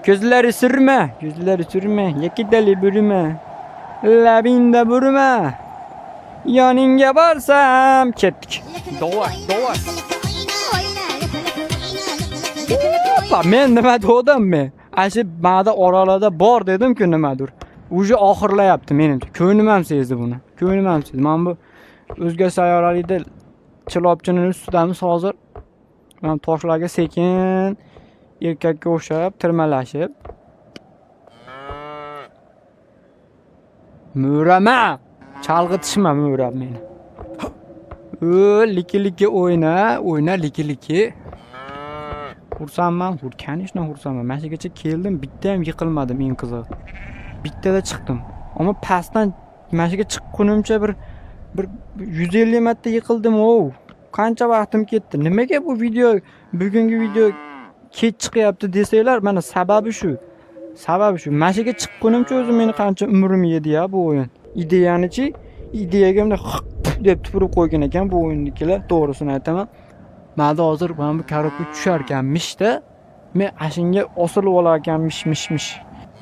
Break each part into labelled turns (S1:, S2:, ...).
S1: Ko'zlari surma, yakidali burma. Labinda burma. Yoningga borsam ketdik. Davay. Men nima dedim men? Ashi ma'da oralarda bor dedim-ku nimadir. Uje oxirlayapti menimcha. Ko'nglim ham sezdi buni. Men bu o'zga sayyoralikda chilopchining ustidamiz hozir. Men toshlarga sekin erkakka o'xshab tirmalashib. Mo'rama! Chalg'itishma mo'rab meni. Liki o'yna liki. Xursandman, kanishdan xursandman. Mana shugacha keldim, bitta ham yiqilmadim, eng qizig'i. Bittada chiqdim. Ammo pastdan mana shuga chiqqunimcha bir 150 marta yiqildim. Qancha vaqtim ketdi. Nimaga bu bugungi video kech chiqyapti desanglar, mana sababi shu. Mana shuga chiqqunimcha o'zi meni qancha umrim yedi-ya bu o'yin. Ideyaga bunday deb tupurib qo'ygan ekan bu o'yinnikilar, to'g'risini aytaman. Menda hozir mana bu karobka tushar ekanmish-da, men ashinga osilib olar ekanmish.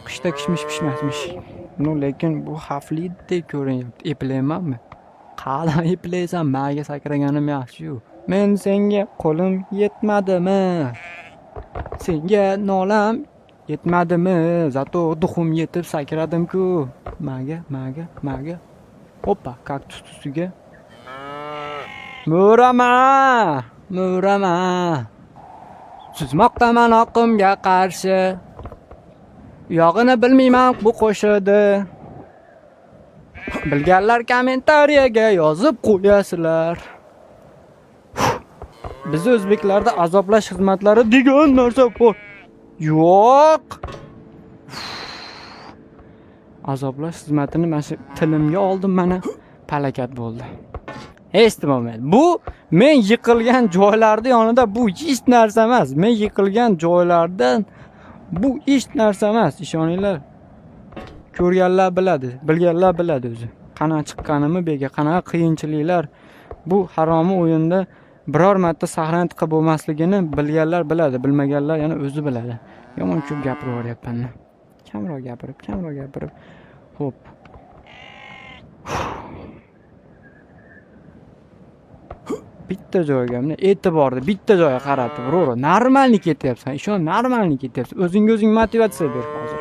S1: Qishda kishmish pishmasmish. Lekin bu xavfli-dek ko'rinyapti. Eplaymanmi? Qala eplaysan, menga sakraganim yaxshi-yu. Men senga qo'lim yetmadimi? Senga nolam yetmadimi? Zato duxum yetib sakradim-ku. Maga. Hoppa, kaktus ustiga. Mo'rama. Suzmoqdaman oqimga qarshi. Yog'ini bilmayman bu qo'shidi. Bilganlar kommentariyaga yozib qo'yasizlar. Biz o'zbeklarda azoblash xizmatlari degan narsa bor. Yo'q. Azoblash xizmatini mana shu tilimga oldim, mana palakat bo'ldi. Hech bo'lmaydi. Bu men yiqilgan joylarda yonida bu hech narsa emas. Men yiqilgan joylardan bu hech narsa emas, ishoninglar. Ko'rganlar biladi, bilganlar biladi o'zi. Qanaqa chiqqanimni bega, qanaqa qiyinchiliklar bu haromi o'yinda biror marta sahnani tiqib bo'lmasligini bilganlar biladi, bilmaganlar yana o'zi biladi. Yomon ko'p gapirib yuboryapman. Kamroq gapirib. Hop. Bitta joyga, e'tiborni bitta joyga qaratib, normalni ketyapsan. Ishon, normalni ketyapsan. O'zing motivatsiya ber hozir.